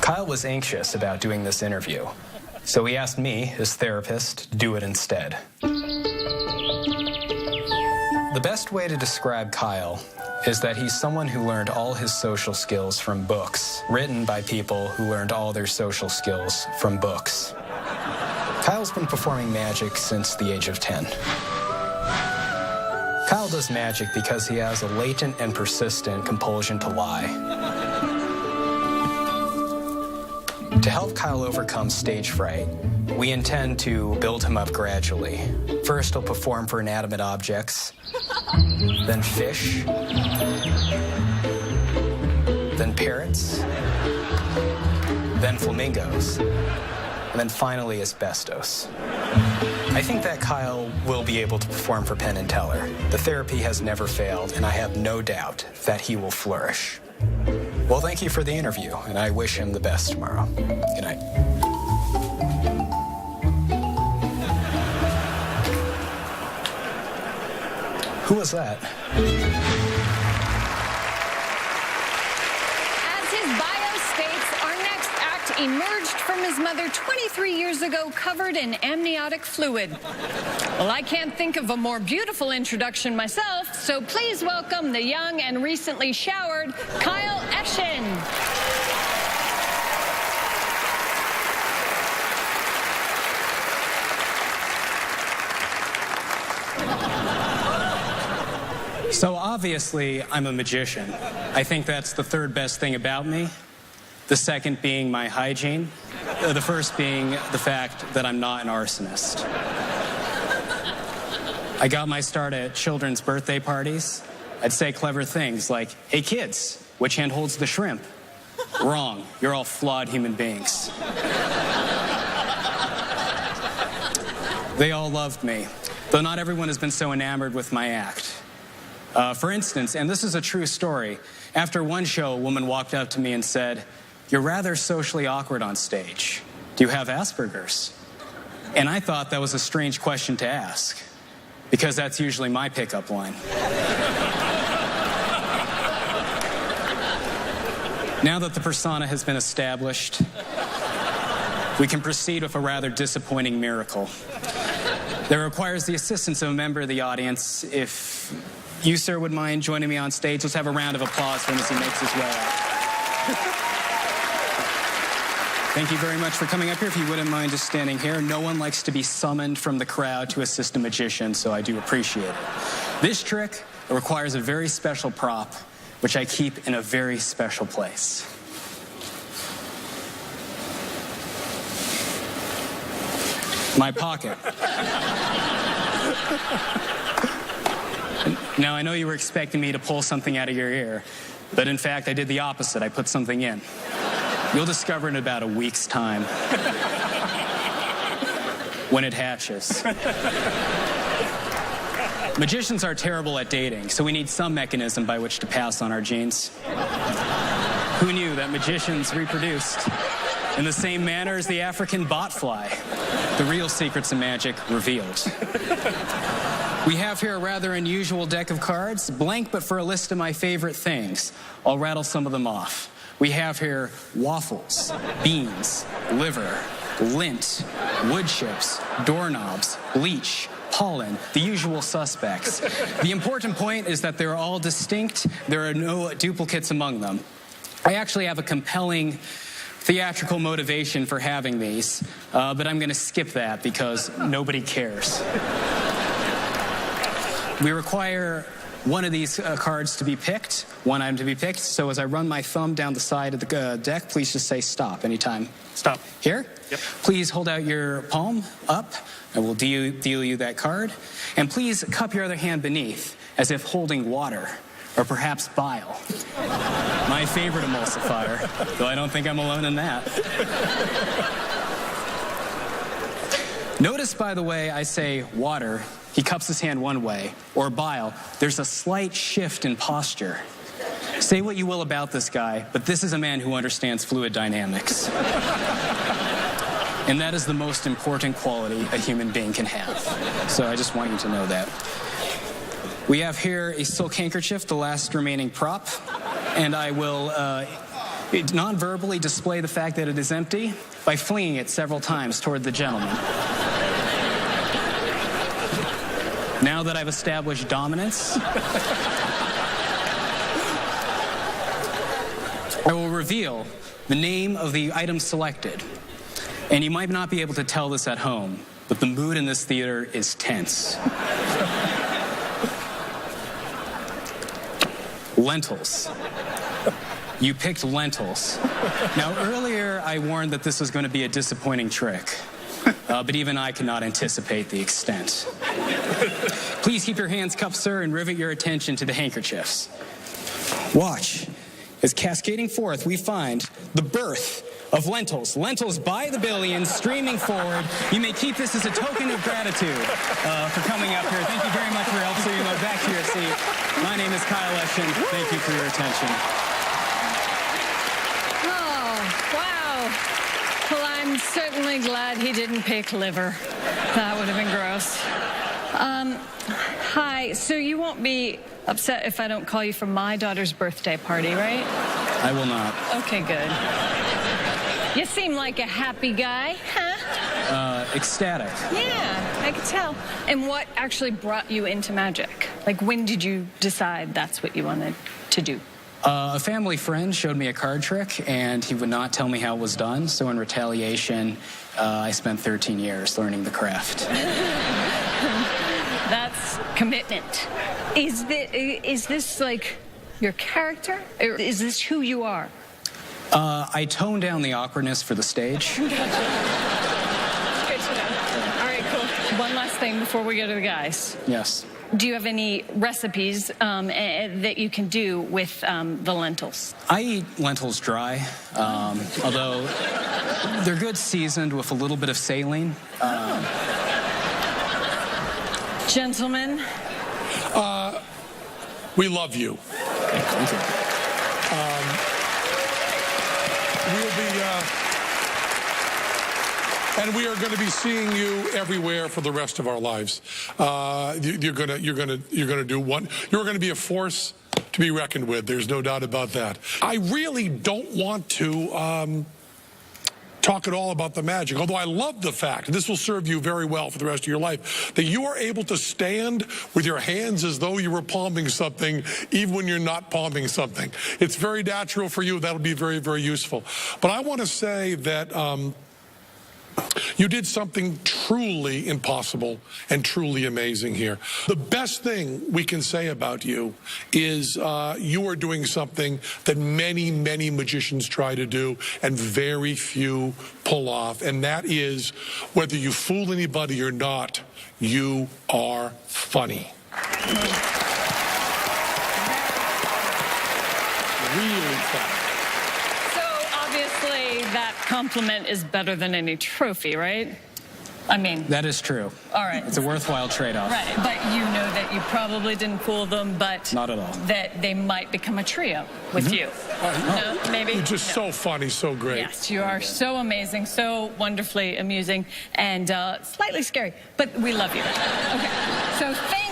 Kyle was anxious about doing this interview, so he asked me, his therapist, to do it instead. The best way to describe Kyle is that he's someone who learned all his social skills from books, written by people who learned all their social skills from books. Kyle's been performing magic since the age of 10. Kyle does magic because he has a latent and persistent compulsion to lie. To help Kyle overcome stage fright, we intend to build him up gradually. First, he'll perform for inanimate objects, then fish, then parrots, then flamingos, and then finally asbestos. I think that Kyle will be able to perform for Penn and Teller. The therapy has never failed, and I have no doubt that he will flourish. Well, thank you for the interview, and I wish him the best tomorrow. Good night. Who was that? As his bio states, our next act emerged from his mother 23 years ago covered in amniotic fluid. Well, I can't think of a more beautiful introduction myself, so please welcome the young and recently showered Kyle Eschen. So obviously, I'm a magician. I think that's the third best thing about me. The second being my hygiene. The first being the fact that I'm not an arsonist. I got my start at children's birthday parties. I'd say clever things like, "Hey kids, which hand holds the shrimp?" Wrong, you're all flawed human beings. They all loved me, though not everyone has been so enamored with my act. For instance, and this is a true story, after one show, a woman walked up to me and said, "You're rather socially awkward on stage. Do you have Asperger's?" And I thought that was a strange question to ask, because that's usually my pickup line. Now that the persona has been established, we can proceed with a rather disappointing miracle that requires the assistance of a member of the audience. If you, sir, would mind joining me on stage, let's have a round of applause for him as he makes his way out. Thank you very much for coming up here. If you wouldn't mind just standing here. No one likes to be summoned from the crowd to assist a magician, so I do appreciate it. This trick requires a very special prop, which I keep in a very special place. My pocket. Now, I know you were expecting me to pull something out of your ear, but in fact, I did the opposite. I put something in. You'll discover in about a week's time when it hatches. Magicians are terrible at dating, so we need some mechanism by which to pass on our genes. Who knew that magicians reproduced in the same manner as the African botfly? The real secrets of magic revealed. We have here a rather unusual deck of cards, blank but for a list of my favorite things. I'll rattle some of them off. We have here waffles, beans, liver, lint, wood chips, doorknobs, bleach, pollen, the usual suspects. The important point is that they're all distinct. There are no duplicates among them. I actually have a compelling theatrical motivation for having these, but I'm going to skip that because nobody cares. We require one of these cards to be picked, one item to be picked. So as I run my thumb down the side of the deck, please just say stop anytime. Stop. Here? Yep. Please hold out your palm up. I will deal you that card. And please cup your other hand beneath as if holding water or perhaps bile. My favorite emulsifier, though I don't think I'm alone in that. Notice, by the way, I say water. He cups his hand one way, or bile. There's a slight shift in posture. Say what you will about this guy, but this is a man who understands fluid dynamics. And that is the most important quality a human being can have. So I just want you to know that. We have here a silk handkerchief, the last remaining prop, and I will non-verbally display the fact that it is empty by flinging it several times toward the gentleman. Now that I've established dominance, I will reveal the name of the item selected. And you might not be able to tell this at home, but the mood in this theater is tense. Lentils. You picked lentils. Now, earlier I warned that this was going to be a disappointing trick, but even I cannot anticipate the extent. Please keep your hands cupped, sir, and rivet your attention to the handkerchiefs. Watch. As cascading forth, we find the birth of lentils. Lentils by the billions streaming forward. You may keep this as a token of gratitude for coming up here. Thank you very much for your help, so you go back to your seat. My name is Kyle Eschen. Thank you for your attention. Well, I'm certainly glad he didn't pick liver. That would have been gross. Hi, so you won't be upset if I don't call you for my daughter's birthday party, right? I will not. Okay, good. You seem like a happy guy, huh? Ecstatic. Yeah, I could tell. And what actually brought you into magic? Like, when did you decide that's what you wanted to do? A family friend showed me a card trick, and he would not tell me how it was done. So in retaliation, I spent 13 years learning the craft. That's commitment. Is this like your character? Or is this who you are? I toned down the awkwardness for the stage. Gotcha. Good to know. All right, cool. One last thing before we go to the guys. Yes. Do you have any recipes that you can do with the lentils? I eat lentils dry, although they're good seasoned with a little bit of saline. Gentlemen? We love you. Thank you. And we are going to be seeing you everywhere for the rest of our lives. You're going to do one. You're going to be a force to be reckoned with. There's no doubt about that. I really don't want to talk at all about the magic, although I love the fact, and this will serve you very well for the rest of your life, that you are able to stand with your hands as though you were palming something, even when you're not palming something. It's very natural for you. That'll be very, very useful. But I want to say that you did something truly impossible and truly amazing here. The best thing we can say about you is you are doing something that many, many magicians try to do and very few pull off, and that is, whether you fool anybody or not, you are funny. Really funny. That compliment is better than any trophy, right? I mean... That is true. All right. It's a worthwhile trade-off. Right, but you know that you probably didn't fool them, but... Not at all. That they might become a trio with you. No, maybe? You're just so funny, so great. Yes, you are so amazing, so wonderfully amusing, and slightly scary, but we love you. Okay, so thank